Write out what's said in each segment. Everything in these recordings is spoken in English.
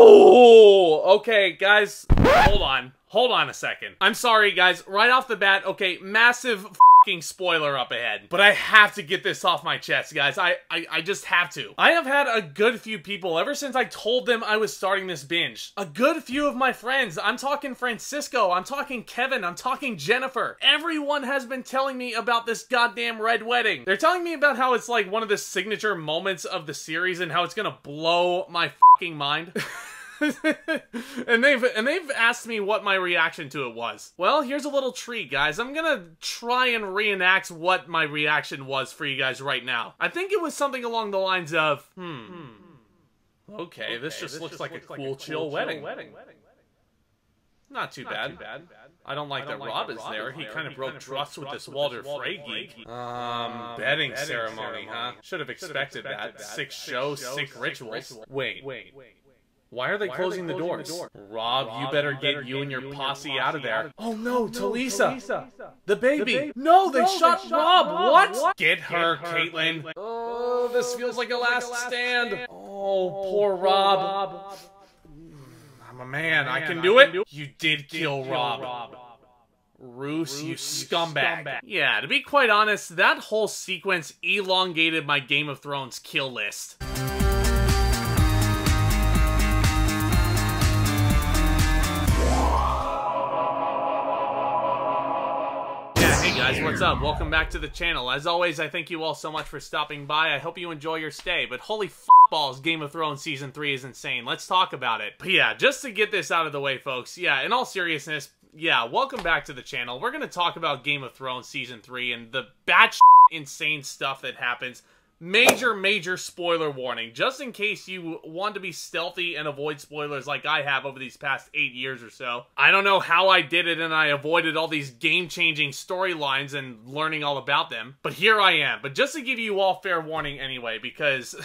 Oh, okay, guys, hold on a second. I'm sorry, guys, right off the bat, okay, massive fucking spoiler up ahead. But I have to get this off my chest, guys. I just have to. I have had a good few people, ever since I told them I was starting this binge. A good few of my friends. I'm talking Francisco, I'm talking Kevin, I'm talking Jennifer. Everyone has been telling me about this goddamn Red Wedding. They're telling me about how it's like one of the signature moments of the series and how it's gonna blow my fucking mind. and they've asked me what my reaction to it was. Well, here's a little treat, guys. I'm gonna try and reenact what my reaction was for you guys right now. I think it was something along the lines of, okay, this just looks like a cool, chill wedding. Not too bad. I don't like that Rob is there. He kind of broke trust with this Walder Frey geek. Bedding ceremony, huh? Should have expected that. Sick show, sick rituals. Wait. Why are they closing the doors? Rob, you better get you and your posse out of there. Oh no, Talisa! The baby! No, they shot Rob! What? Get her, Caitlin! Oh, this feels like a last stand. Oh, poor Rob. I'm a man, I can do it. You did kill Rob. Roose, you scumbag. Yeah, to be quite honest, that whole sequence elongated my Game of Thrones kill list. Guys, what's up? Welcome back to the channel. As always, I thank you all so much for stopping by. I hope you enjoy your stay, but holy balls, Game of Thrones Season 3 is insane. Let's talk about it. But yeah, just to get this out of the way, folks, yeah, in all seriousness, yeah, welcome back to the channel. We're gonna talk about Game of Thrones Season 3 and the batshit insane stuff that happens. Major spoiler warning, just in case you want to be stealthy and avoid spoilers like I have over these past 8 years or so. I don't know how I did it and I avoided all these game-changing storylines and learning all about them, but here I am. But just to give you all fair warning anyway, because...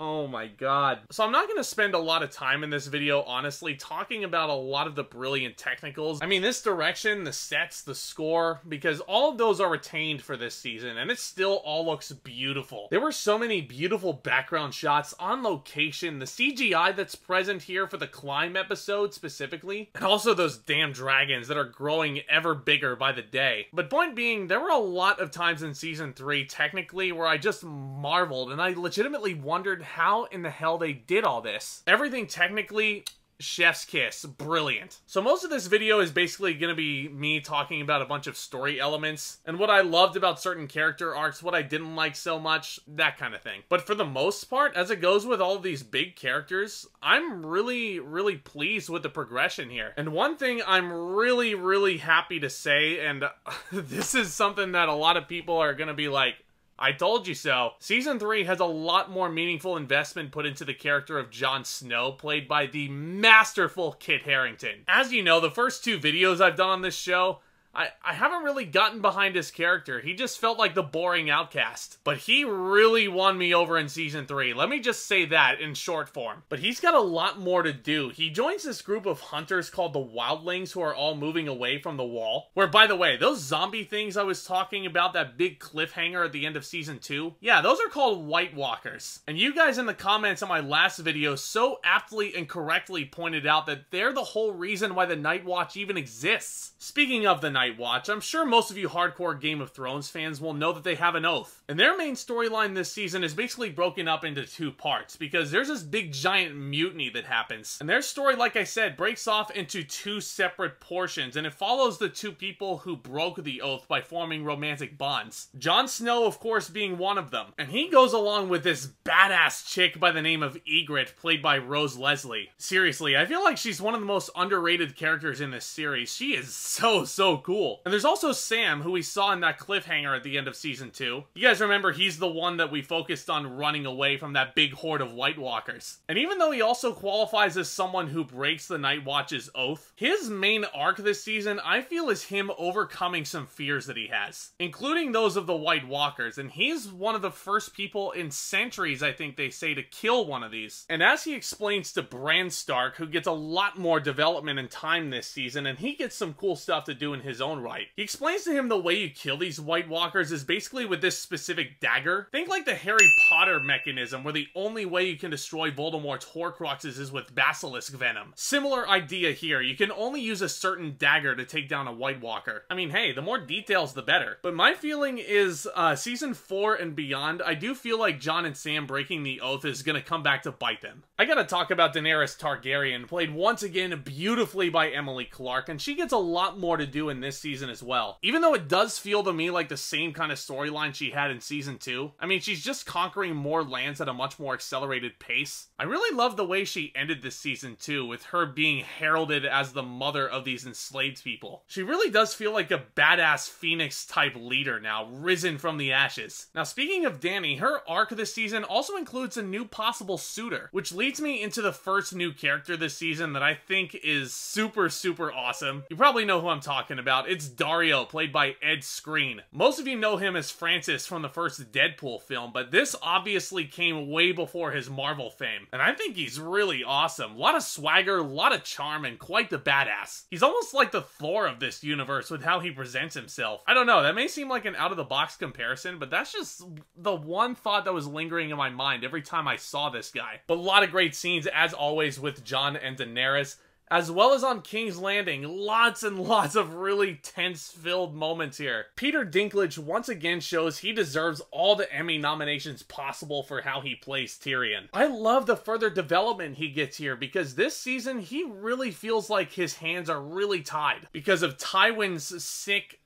oh my god. So I'm not going to spend a lot of time in this video, honestly, talking about a lot of the brilliant technicals. I mean, this direction, the sets, the score, because all of those are retained for this season, and it still all looks beautiful. There were so many beautiful background shots on location, the CGI that's present here for the climb episode specifically, and also those damn dragons that are growing ever bigger by the day. But point being, there were a lot of times in Season 3, technically, where I just marveled, and I legitimately wondered how in the hell they did all this. Everything technically, chef's kiss, brilliant. So most of this video is basically gonna be me talking about a bunch of story elements and what I loved about certain character arcs, what I didn't like so much, that kind of thing. But for the most part, as it goes with all of these big characters, I'm really pleased with the progression here. And one thing I'm really happy to say, and this is something that a lot of people are gonna be like, I told you so. Season 3 has a lot more meaningful investment put into the character of Jon Snow, played by the masterful Kit Harington. As you know, the first 2 videos I've done on this show, I haven't really gotten behind his character. He just felt like the boring outcast. But he really won me over in Season 3. Let me just say that in short form. But he's got a lot more to do. He joins this group of hunters called the Wildlings who are all moving away from the wall. Where, by the way, those zombie things I was talking about, that big cliffhanger at the end of Season 2, yeah, those are called White Walkers. And you guys in the comments on my last video so aptly and correctly pointed out that they're the whole reason why the Night Watch even exists. Speaking of the Night Watch, I'm sure most of you hardcore Game of Thrones fans will know that they have an oath. And their main storyline this season is basically broken up into 2 parts, because there's this big giant mutiny that happens. And their story, like I said, breaks off into 2 separate portions, and it follows the 2 people who broke the oath by forming romantic bonds. Jon Snow, of course, being one of them. And he goes along with this badass chick by the name of Ygritte, played by Rose Leslie. Seriously, I feel like she's one of the most underrated characters in this series. She is so cool. And there's also Sam, who we saw in that cliffhanger at the end of Season 2. You guys remember he's the one that we focused on running away from that big horde of White Walkers. And even though he also qualifies as someone who breaks the Night Watch's oath, his main arc this season, I feel, is him overcoming some fears that he has, including those of the White Walkers. And he's one of the first people in centuries, I think they say, to kill one of these. And as he explains to Bran Stark, who gets a lot more development and time this season, and he gets some cool stuff to do in his his own right. He explains to him the way you kill these White Walkers is basically with this specific dagger. Think like the Harry Potter mechanism, where the only way you can destroy Voldemort's Horcruxes is with basilisk venom. Similar idea here. You can only use a certain dagger to take down a White Walker. I mean, hey, the more details, the better. But my feeling is, season 4 and beyond, I do feel like Jon and Sam breaking the oath is gonna come back to bite them. I gotta talk about Daenerys Targaryen, played once again beautifully by Emilia Clarke, and she gets a lot more to do in this season as well. Even though it does feel to me like the same kind of storyline she had in season 2. I mean, she's just conquering more lands at a much more accelerated pace. I really love the way she ended this season too, with her being heralded as the mother of these enslaved people. She really does feel like a badass Phoenix type leader now, risen from the ashes. Now, speaking of Dany, her arc this season also includes a new possible suitor, which leads me into the first new character this season that I think is super awesome. You probably know who I'm talking about. It's Daario, played by Ed Skrein. Most of you know him as Francis from the first Deadpool film, but this obviously came way before his Marvel fame, and I think he's really awesome. A lot of swagger, a lot of charm, and quite the badass. He's almost like the Thor of this universe with how he presents himself. I don't know, that may seem like an out-of-the-box comparison, but that's just the one thought that was lingering in my mind every time I saw this guy. But a lot of great scenes, as always, with Jon and Daenerys, as well as on King's Landing. Lots and lots of really tense-filled moments here. Peter Dinklage once again shows he deserves all the Emmy nominations possible for how he plays Tyrion. I love the further development he gets here, because this season he really feels like his hands are really tied because of Tywin's sick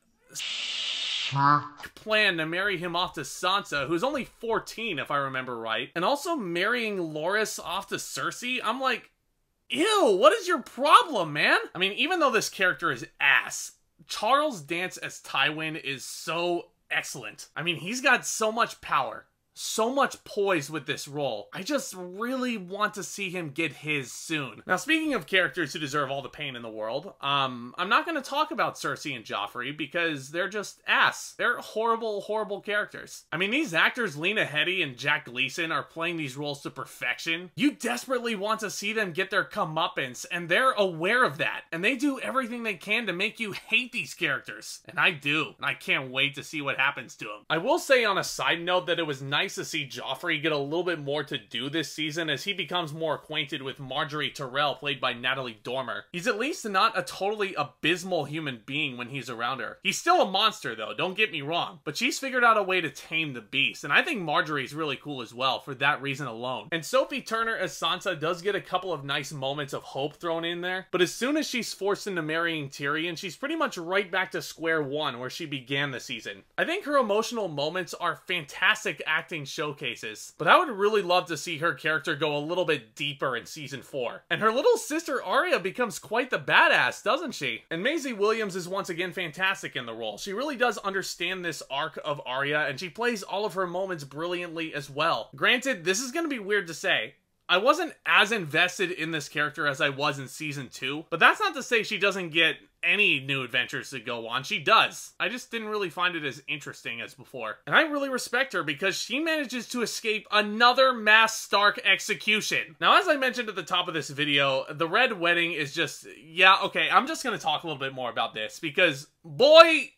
plan to marry him off to Sansa, who's only 14 if I remember right, and also marrying Loras off to Cersei. I'm like, ew, what is your problem, man? I mean, even though this character is ass, Charles Dance as Tywin is so excellent. I mean, he's got so much power, so much poise with this role. I just really want to see him get his soon. Now, speaking of characters who deserve all the pain in the world, I'm not going to talk about Cersei and Joffrey because they're just ass. They're horrible characters. I mean, these actors, Lena Headey and Jack Gleeson, are playing these roles to perfection. You desperately want to see them get their comeuppance, and they're aware of that. And they do everything they can to make you hate these characters. And I do. And I can't wait to see what happens to them. I will say on a side note that it was nice to see Joffrey get a little bit more to do this season as he becomes more acquainted with Marjorie Tyrell, played by Natalie Dormer. He's at least not a totally abysmal human being when he's around her. He's still a monster though, don't get me wrong, but she's figured out a way to tame the beast, and I think Marjorie's really cool as well for that reason alone. And Sophie Turner as Sansa does get a couple of nice moments of hope thrown in there, but as soon as she's forced into marrying Tyrion, she's pretty much right back to square one where she began the season. I think her emotional moments are fantastic acting showcases, but I would really love to see her character go a little bit deeper in season 4. And her little sister Arya becomes quite the badass, doesn't she? And Maisie Williams is once again fantastic in the role. She really does understand this arc of Arya, and she plays all of her moments brilliantly as well. Granted, this is going to be weird to say, I wasn't as invested in this character as I was in season 2, but that's not to say she doesn't get any new adventures to go on. She does. I just didn't really find it as interesting as before. And I really respect her because she manages to escape another mass Stark execution. Now, as I mentioned at the top of this video, the Red Wedding is just, yeah, okay, I'm just gonna talk a little bit more about this because, boy...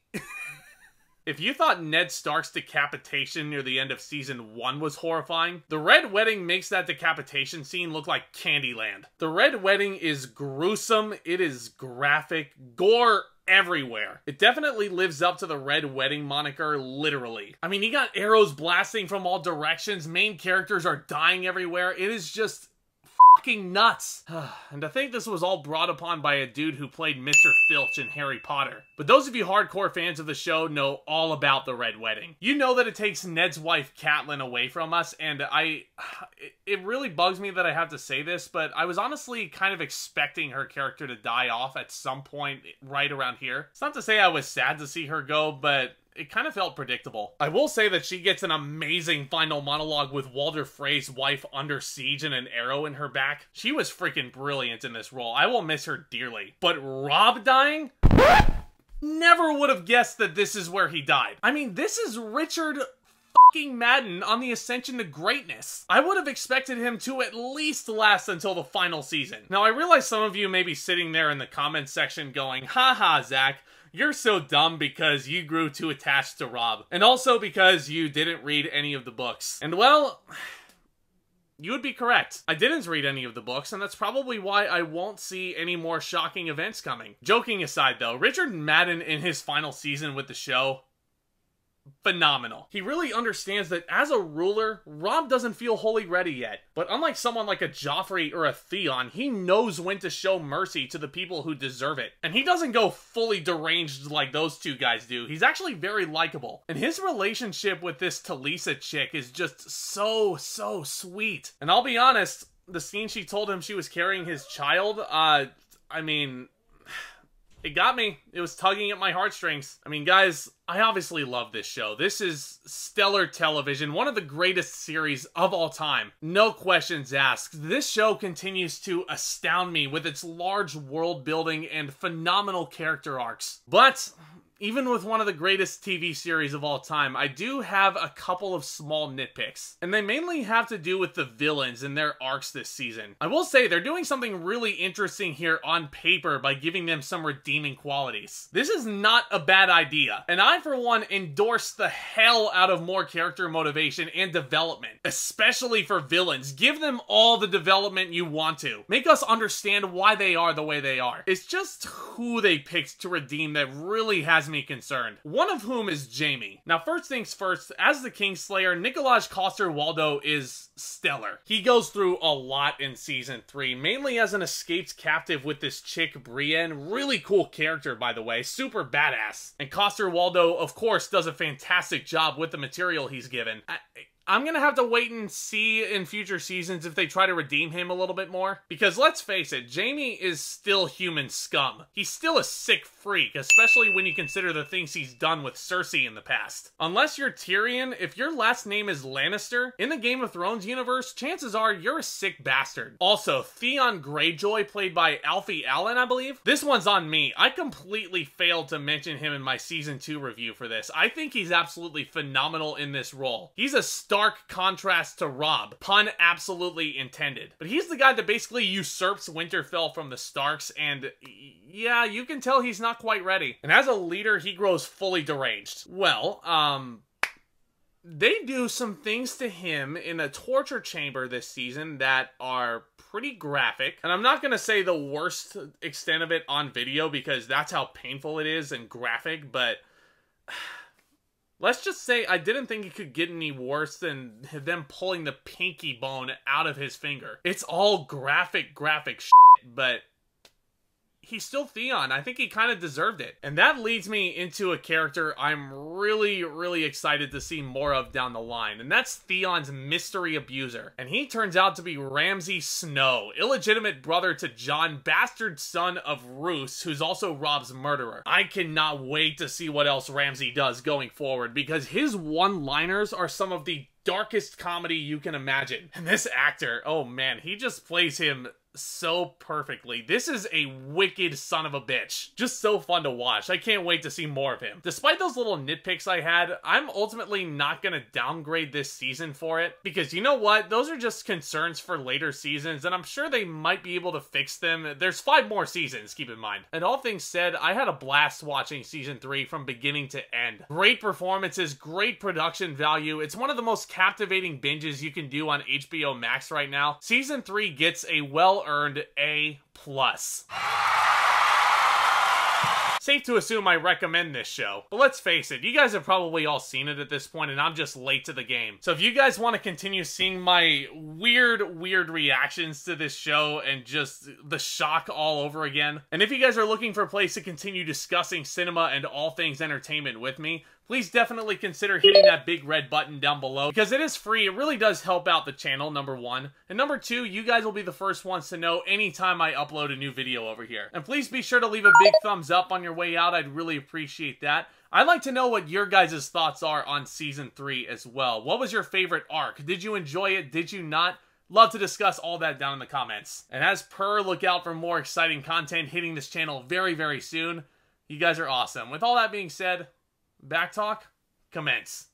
If you thought Ned Stark's decapitation near the end of season 1 was horrifying, the Red Wedding makes that decapitation scene look like Candyland. The Red Wedding is gruesome, it is graphic, gore everywhere. It definitely lives up to the Red Wedding moniker, literally. I mean, you got arrows blasting from all directions, main characters are dying everywhere, it is just fucking nuts. And to think this was all brought upon by a dude who played Mr. Filch in Harry Potter. But those of you hardcore fans of the show know all about the Red Wedding. You know that it takes Ned's wife Catelyn away from us, and it really bugs me that I have to say this, but I was honestly kind of expecting her character to die off at some point right around here. It's not to say I was sad to see her go, but it kind of felt predictable. I will say that she gets an amazing final monologue with Walder Frey's wife under siege and an arrow in her back. She was freaking brilliant in this role. I will miss her dearly. But Robb dying? Never would have guessed that this is where he died. I mean, this is Richard fucking Madden on the ascension to greatness. I would have expected him to at least last until the final season. Now, I realize some of you may be sitting there in the comments section going, haha, Zach, You're so dumb because you grew too attached to Robb. And also because you didn't read any of the books. And well, you would be correct. I didn't read any of the books, and that's probably why I won't see any more shocking events coming. Joking aside though, Richard Madden in his final season with the show, phenomenal. He really understands that as a ruler, Robb doesn't feel wholly ready yet. But unlike someone like a Joffrey or a Theon, he knows when to show mercy to the people who deserve it. And he doesn't go fully deranged like those two guys do. He's actually very likable. And his relationship with this Talisa chick is just so sweet. And I'll be honest, the scene she told him she was carrying his child, I mean, it got me. It was tugging at my heartstrings. I mean, guys, I obviously love this show. This is stellar television, one of the greatest series of all time. No questions asked. This show continues to astound me with its large world building and phenomenal character arcs. But even with one of the greatest TV series of all time, I do have a couple of small nitpicks. And they mainly have to do with the villains and their arcs this season. I will say, they're doing something really interesting here on paper by giving them some redeeming qualities. This is not a bad idea. And I, for one, endorse the hell out of more character motivation and development. Especially for villains. Give them all the development you want to. Make us understand why they are the way they are. It's just who they picked to redeem that really has me concerned. One of whom is Jaime. Now, first things first, as the Kingslayer, Nikolaj Coster-Waldau is stellar. He goes through a lot in Season 3, mainly as an escaped captive with this chick, Brienne. Really cool character, by the way. Super badass. And Coster-Waldau, of course, does a fantastic job with the material he's given. I'm gonna have to wait and see in future seasons if they try to redeem him a little bit more. Because let's face it, Jaime is still human scum. He's still a sick freak, especially when you consider the things he's done with Cersei in the past. Unless you're Tyrion, if your last name is Lannister, in the Game of Thrones universe, chances are you're a sick bastard. Also, Theon Greyjoy, played by Alfie Allen, I believe? This one's on me. I completely failed to mention him in my Season 2 review for this. I think he's absolutely phenomenal in this role. He's a stark contrast to Robb. Pun absolutely intended. But he's the guy that basically usurps Winterfell from the Starks, and yeah, you can tell he's not quite ready. And as a leader, he grows fully deranged. Well, they do some things to him in a torture chamber this season that are pretty graphic. And I'm not gonna say the worst extent of it on video because that's how painful it is and graphic, but let's just say I didn't think it could get any worse than them pulling the pinky bone out of his finger. It's all graphic shit, but he's still Theon. I think he kind of deserved it. And that leads me into a character I'm really excited to see more of down the line. And that's Theon's mystery abuser. And he turns out to be Ramsay Snow, illegitimate brother to Jon, bastard son of Roose, who's also Robb's murderer. I cannot wait to see what else Ramsay does going forward, because his one-liners are some of the darkest comedy you can imagine. And this actor, oh man, he just plays him so perfectly. This is a wicked son of a bitch. Just so fun to watch. I can't wait to see more of him. Despite those little nitpicks I had, I'm ultimately not gonna downgrade this season for it, because you know what? Those are just concerns for later seasons, and I'm sure they might be able to fix them. There's 5 more seasons, keep in mind. And all things said, I had a blast watching Season 3 from beginning to end. Great performances, great production value. It's one of the most captivating binges you can do on HBO Max right now. Season 3 gets a well-earned A+. Safe to assume I recommend this show. But let's face it, you guys have probably all seen it at this point, and I'm just late to the game. So if you guys want to continue seeing my weird reactions to this show and just the shock all over again, and if you guys are looking for a place to continue discussing cinema and all things entertainment with me, please definitely consider hitting that big red button down below, because it is free. It really does help out the channel, number 1. And number 2, you guys will be the first ones to know anytime I upload a new video over here. And please be sure to leave a big thumbs up on your way out. I'd really appreciate that. I'd like to know what your guys' thoughts are on Season 3 as well. What was your favorite arc? Did you enjoy it? Did you not? Love to discuss all that down in the comments. And as per, look out for more exciting content hitting this channel very soon. You guys are awesome. With all that being said, back talk, commence.